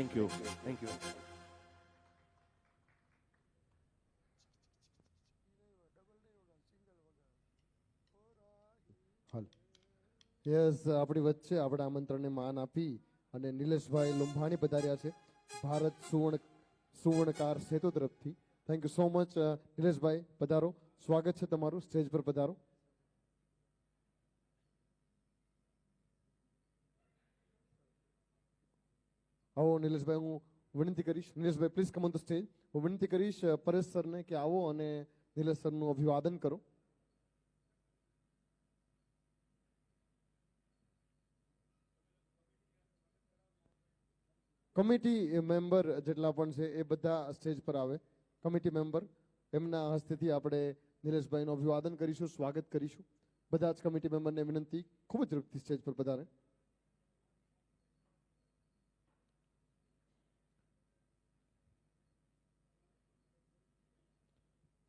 Thank you. Thank you. Yes, આપણી વચ્ચે આપણે આમંત્રણને માન આપી અને નિલેશભાઈ લુંભાણી પધાર્યા છે ભારત સુવર્ણકાર સેતુ તરફથી. થેન્ક યુ સો મચ નિલેશભાઈ, પધારો. સ્વાગત છે તમારું, સ્ટેજ પર પધારો. આવો નિલેશભાઈ, હું વિનંતી કરીશ, નિલેશભાઈ please come on the stage. હું વિનંતી કરીશ પરેશ સરને કે આવો અને નિલેશ સરનું અભિવાદન કરો. કમિટી મેમ્બર જેટલા પણ છે એ બધા સ્ટેજ પર આવે. કમિટી મેમ્બર, એમના હસ્તેથી આપણે નિલેશભાઈનું અભિવાદન કરીશું, સ્વાગત કરીશું. બધા જ કમિટી મેમ્બરને વિનંતી, ખૂબ જ ઝડપથી સ્ટેજ પર પધારે.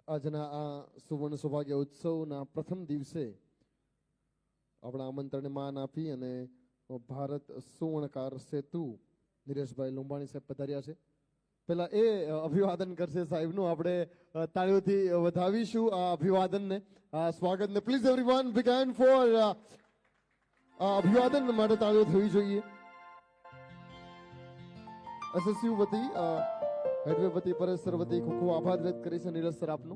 આજના આ સુવર્ણ સૌભાગ્ય ઉત્સવના પ્રથમ દિવસે આપણા આમંત્રણને માન આપી અને ભારત સુવર્ણકાર સેતુ નિલેશભાઈ લુંબાણી સાહેબ પધાર્યા છે. પેલા એ અભિવાદન કરશે સાહેબનું, આપણે તાળીઓથી વધાવીશું આ અભિવાદનને, આ સ્વાગતને. Please everyone big hand for અભિવાદન માટે તાળીઓ થવી જોઈએ. એસએસયુ વતી, હેડવે વતી, પરેશ સર વતી ખૂબ ખૂબ આભાર વ્યક્ત કરીશ નીરજ સર આપનો.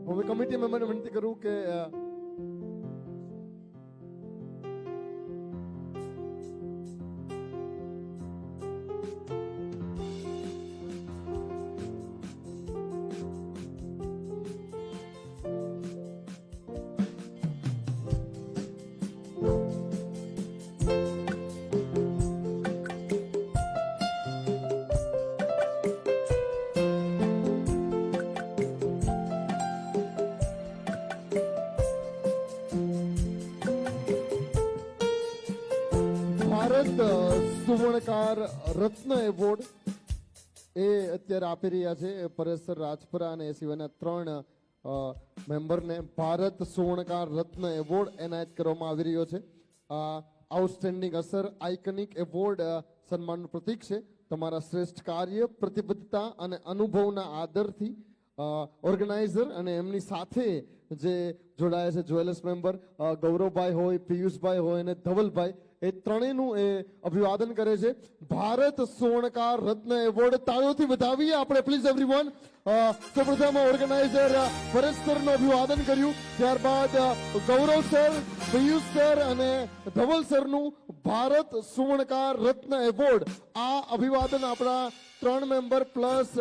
હવે કમિટી મેમ્બરને વિનંતી કરું કે સુવર્ણકાર રત્ન એવોર્ડ એ અત્યારે આપી રહ્યા છે પરેશ સર રાજપરા અને એ સિવાયના 3 મેમ્બરને ભારત સુવર્ણકાર રત્ન એવોર્ડ એનાયત કરવામાં આવી રહ્યો છે. આઉટસ્ટેન્ડિંગ અસર આઇકનિક એવોર્ડ સન્માનનું પ્રતીક છે. તમારા શ્રેષ્ઠ કાર્ય, પ્રતિબદ્ધતા અને અનુભવના આદરથી ઓર્ગેનાઇઝર અને એમની સાથે જે જોડાયા છે જ્વેલર્સ મેમ્બર ગૌરવભાઈ હોય, પિયુષભાઈ હોય અને ધવલભાઈ, એ ત્રણેયનું એ અભિવાદન કરે છે. ભારત સુવર્ણકાર રત્ન એવોર્ડ તાળીઓથી વધાવીએ આપણે, પ્લીઝ એવરીવન. સૌપ્રથમ ઓર્ગેનાઇઝર પરેશ સરનું અભિવાદન કર્યું, ત્યારબાદ ગૌરવ સર, પિયુષ સર અને ધવલ સરનું ભારત સુવર્ણકાર રત્ન એવોર્ડ. આ અભિવાદન આપણા 3 મેમ્બર પ્લસ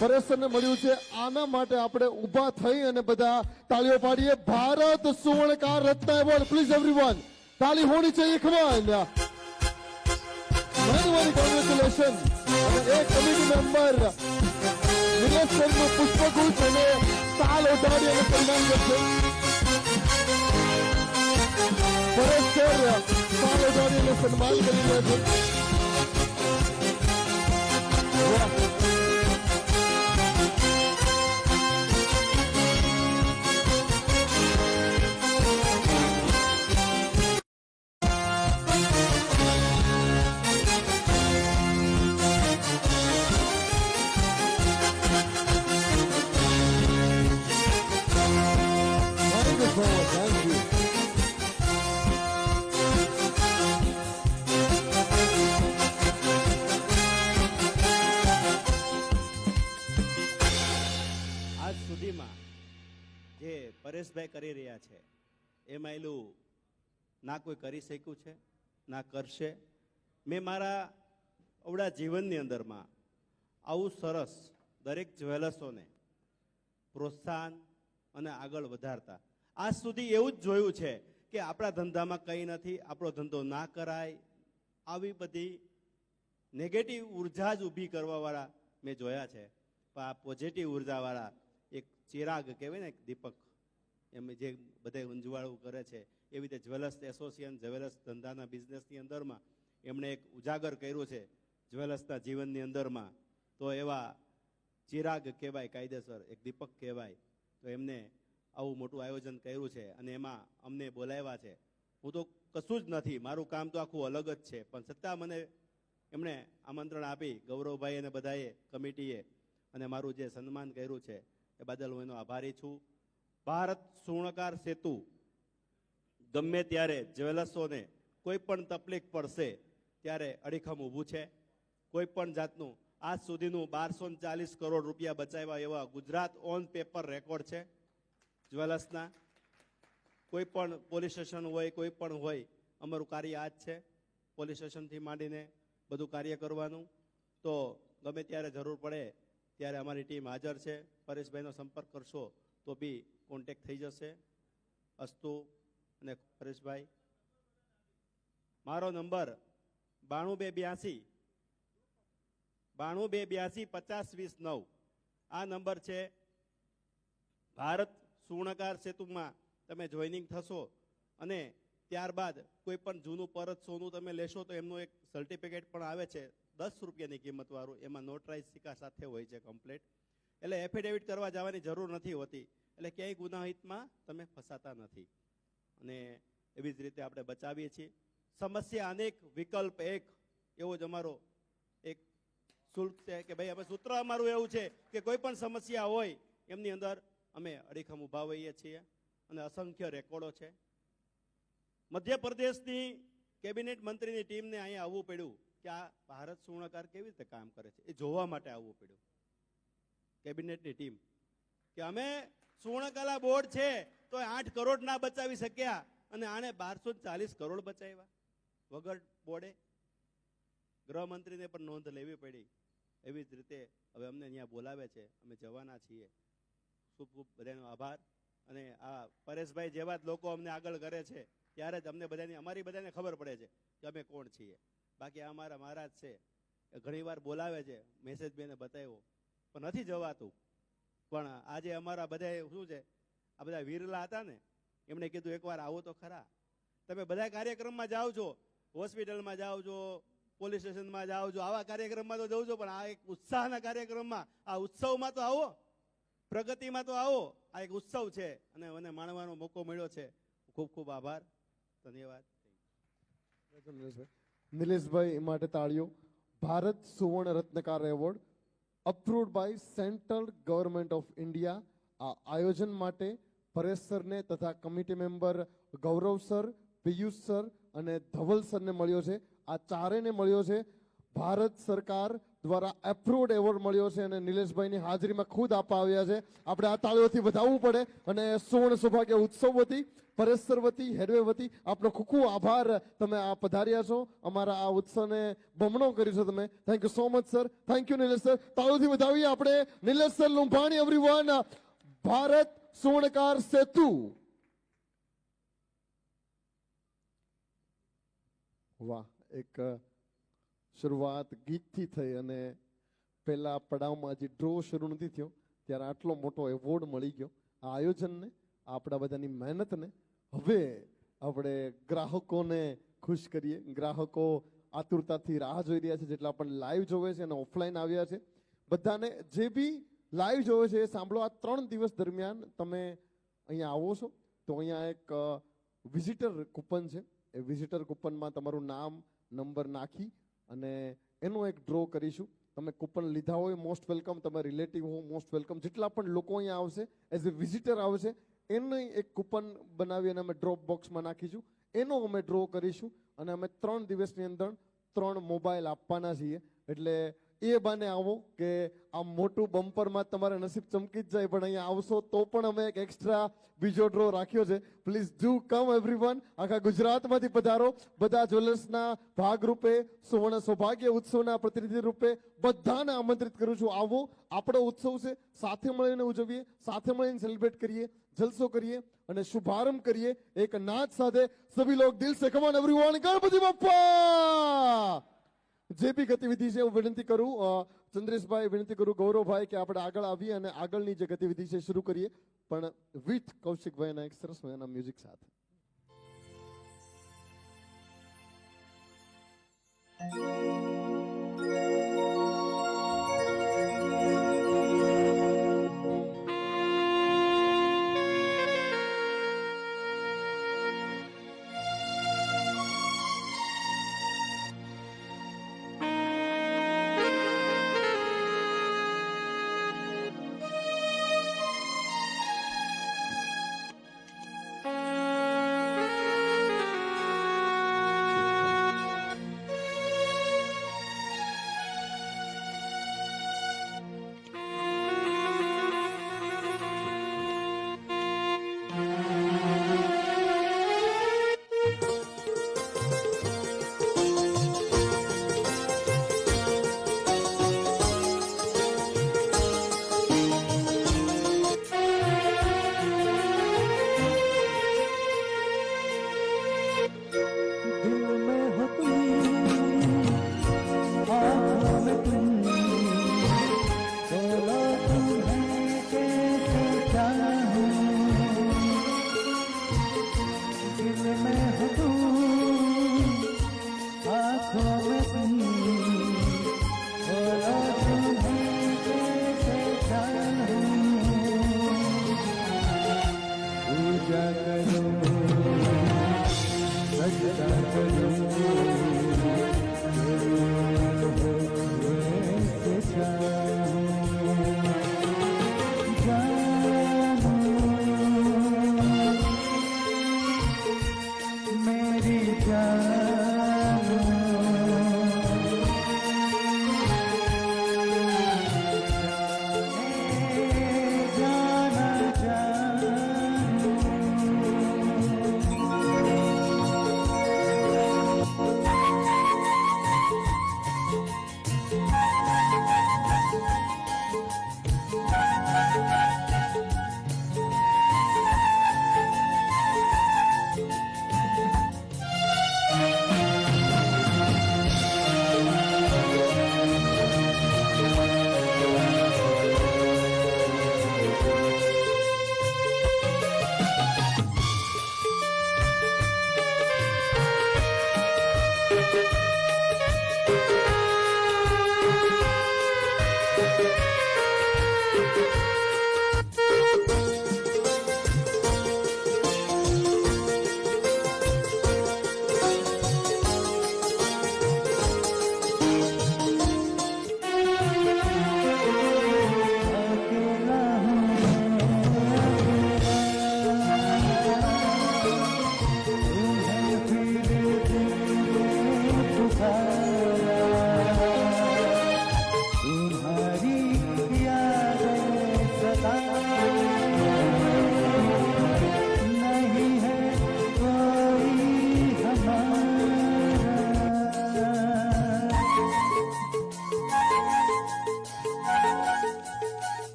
પરેશ સરને મળ્યું છે. આના માટે આપણે ઊભા થઈ અને બધા તાળીઓ પાડીએ. ભારત સુવર્ણકાર રત્ન એવોર્ડ, પ્લીઝ એવરીવન. ताली होनी चाहिए, कमान. Many congratulation. एक कमिटी मेंबर निलेश सर નું પુષ્પગુચ્છ અને તાલ ઉડાડી અને સન્માન કરશે. પરેશ સર તાલ ઉડાડી અને સન્માન કરી રહ્યા છે. પરેશભાઈ કરી રહ્યા છે એમાં એલું ના કોઈ કરી શક્યું છે ના કરશે. મેં મારા અવડા જીવનની અંદરમાં આવું સરસ દરેક જ્વેલર્સોને પ્રોત્સાહન અને આગળ વધારતા આજ સુધી એવું જ જોયું છે કે આપણા ધંધામાં કંઈ નથી, આપણો ધંધો ના કરાય, આવી બધી નેગેટિવ ઉર્જા જ ઊભી કરવાવાળા મેં જોયા છે. પણ આ પોઝિટિવ ઉર્જાવાળા એક ચિરાગ કહેવાય ને, એક દીપક, એમ જે બધા ઉંજવાળું કરે છે, એવી રીતે જ્વેલર્સ એસોસિએશન જ્વેલર્સ ધંધાના બિઝનેસની અંદરમાં એમણે એક ઉજાગર કર્યું છે જ્વેલર્સના જીવનની અંદરમાં. તો એવા ચિરાગ કહેવાય, કાયદેસર એક દીપક કહેવાય. તો એમને આવું મોટું આયોજન કર્યું છે અને એમાં અમને બોલાવ્યા છે. હું તો કશું જ નથી, મારું કામ તો આખું અલગ જ છે, પણ છતાં મને એમણે આમંત્રણ આપી ગૌરવભાઈ અને બધાએ કમિટીએ અને મારું જે સન્માન કર્યું છે એ બદલ હું એનો આભારી છું. ભારત સુવર્ણકાર સેતુ ગમે ત્યારે જ્વેલર્સોને કોઈ પણ તકલીફ પડશે ત્યારે અડીખમ ઊભું છે. કોઈ પણ જાતનું આજ સુધીનું 1240 કરોડ રૂપિયા બચાવ્યા એવા ગુજરાત ઓન પેપર રેકોર્ડ છે જ્વેલર્સના. કોઈ પણ પોલીસ સ્ટેશન હોય, કોઈ પણ હોય, અમારું કાર્ય આ જ છે, પોલીસ સ્ટેશનથી માંડીને બધું કાર્ય કરવાનું. તો ગમે ત્યારે જરૂર પડે ત્યારે અમારી ટીમ હાજર છે. પરેશભાઈનો સંપર્ક કરશો તો બી કોન્ટેક્ટ થઈ જશે. અસ્તુ અને પરેશભાઈ, મારો નંબર 9282 5029. આ નંબર છે. ભારત સુવર્ણકાર સેતુમાં તમે જોઈનિંગ થશો અને ત્યારબાદ કોઈ પણ જૂનું પરત સોનું તમે લેશો તો એમનું એક સર્ટિફિકેટ પણ આવે છે 10 રૂપિયાની કિંમતવાળું. એમાં નોટરાઇઝ સિક્કા સાથે હોય છે કમ્પ્લીટ. એટલે એફિડેવિટ કરવા જવાની જરૂર નથી હોતી. એટલે ક્યાંય ગુનાહિતમાં તમે ફસાતા નથી. અને એવી જ રીતે આપણે બચાવીએ છીએ. સમસ્યા અનેક, વિકલ્પ એક, એવો જ અમારો એક શુલ્ક છે કે ભાઈ અમે સૂત્ર અમારું એવું છે કે કોઈ પણ સમસ્યા હોય એમની અંદર અમે અડીખમ ઊભા હોઈએ છીએ. અને અસંખ્ય રેકોર્ડો છે. મધ્યપ્રદેશની કેબિનેટ મંત્રીની ટીમને અહીંયા આવવું પડ્યું કે આ ભારત સુવર્ણકાર કેવી રીતે કામ કરે છે એ જોવા માટે આવવું પડ્યું. કેબિનેટની ટીમ કે અમે સુવર્ણકલા બોર્ડ છે તો 8 કરોડ ના બચાવી શક્યા અને આણે 1240 કરોડ બચાવ્યા વગર બોર્ડે. ગૃહમંત્રીને પણ નોંધ લેવી પડી. એવી જ રીતે હવે અમને અહીંયા બોલાવે છે, અમે જવાના છીએ. ખૂબ ખૂબ બધાનો આભાર. અને આ પરેશભાઈ જેવા જ લોકો અમને આગળ કરે છે ત્યારે જ અમને બધાની, અમારી બધાને ખબર પડે છે કે અમે કોણ છીએ. બાકી આ અમારા મહારાજ છે, ઘણી વાર બોલાવે છે, મેસેજ બેને બતાવ્યો પણ નથી જવાતું. પણ આજે અમારા બધા શું છે, આ બધા વીરલા હતા ને, એમણે કીધું એકવાર આવો તો ખરા. તમે બધા કાર્યક્રમમાં જાઓ છો, હોસ્પિટલમાં જાઓ છો, પોલીસ સ્ટેશનમાં જાઓ છો, આવા કાર્યક્રમમાં તો જવું છો, પણ આ એક ઉત્સાહના કાર્યક્રમમાં, આ ઉત્સવમાં તો આવો, પ્રગતિમાં તો આવો. આ એક ઉત્સવ છે અને મને માણવાનો મોકો મળ્યો છે. ખૂબ ખૂબ આભાર, ધન્યવાદ. નિલેશભાઈ માટે તાળીઓ. Bharat Suvarna Ratnakar award approved by central government of India. આ આયોજન માટે પરેશ સરને તથા committee member Gaurav sir, Piyush sir અને ધવલ સરને મળ્યો છે. આ ચારેયને મળ્યો છે. ભારત સરકાર દ્વારા એપ્રુવડ એવોર્ડ મળ્યો છે અને નિલેશભાઈની હાજરીમાં ખુદ આપવા આવ્યા છે. આપણે આ તાળીઓથી વધાવવું પડે. અને સુવર્ણ સૌભાગ્ય ઉત્સવ વતી, પરેશ સર વતી, હેડવે વતી આપનો ખૂબ ખૂબ આભાર. તમે આ પધાર્યા છો, અમારા આ ઉત્સવને બમણો કર્યો છો તમે. Thank you so much sir. Thank you Nilesh sir. તાળીઓથી વધાવીએ આપણે નિલેશ સર લુંભાણી. એવરીવન, ભારત સુવર્ણકાર સેતુ. વાહ, એક શરૂઆત ગીતથી થઈ અને પહેલા પડાવમાં હજી ડ્રો શરૂ નથી થયો ત્યારે આટલો મોટો એવોર્ડ મળી ગયો. આ આયોજનને, આપણા બધાની મહેનતને હવે આપણે ગ્રાહકોને ખુશ કરીએ. ગ્રાહકો આતુરતાથી રાહ જોઈ રહ્યા છે, જેટલા પણ લાઈવ જોવે છે અને ઓફલાઈન આવ્યા છે. બધાને જે બી લાઈવ જોવે છે એ સાંભળો. આ 3 દિવસ દરમિયાન તમે અહીંયા આવો છો તો અહીંયા એક વિઝિટર કૂપન છે. એ વિઝિટર કૂપનમાં તમારું નામ, નંબર નાખી અને એનો એક ડ્રો કરીશું. તમે કૂપન લીધા હોય મોસ્ટ વેલકમ, તમે રિલેટિવ હો મોસ્ટ વેલકમ. જેટલા પણ લોકો અહીંયા આવશે એઝ એ વિઝિટર આવશે એને એક કૂપન બનાવી અને અમે ડ્રોપ બોક્સમાં નાખીશું. એનો અમે ડ્રો કરીશું અને અમે 3 દિવસની અંદર 3 મોબાઈલ આપવાના છીએ. એટલે એ બાને આવો કે આ મોટું બમ્પરમાં તમારે નસીબ ચમકી જ જાય, પણ અહીંયા આવશો તો પણ અમે એક એક્સ્ટ્રા બીજો ડ્રો રાખ્યો છે. Please do come everyone. આખા ગુજરાતમાંથી પધારો. બધા જ્વેલર્સના ભાગરૂપે, સુવર્ણ સૌભાગ્ય ઉત્સવના પ્રતિનિધિ રૂપે બધાને આમંત્રિત કરું છું. આવો, આપણો ઉત્સવ છે, સાથે મળીને ઉજવીએ, સાથે મળીને સેલિબ્રેટ કરીએ, જલસો કરીએ અને શુભારંભ કરીએ એક નાદ સાથે. સભી લોગ દિલ સે come on everyone, Ganpati Bappa. જે બી ગતિવિધિ છે હું વિનંતી કરું, ચંદ્રેશભાઈ વિનંતી કરું, ગૌરવભાઈ કે આપણે આગળ આવીએ અને આગળની જે ગતિવિધિ છે શરૂ કરીએ, પણ વિથ કૌશિકભાઈના એક સરસ મજાના મ્યુઝિક સાથે.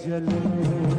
જલે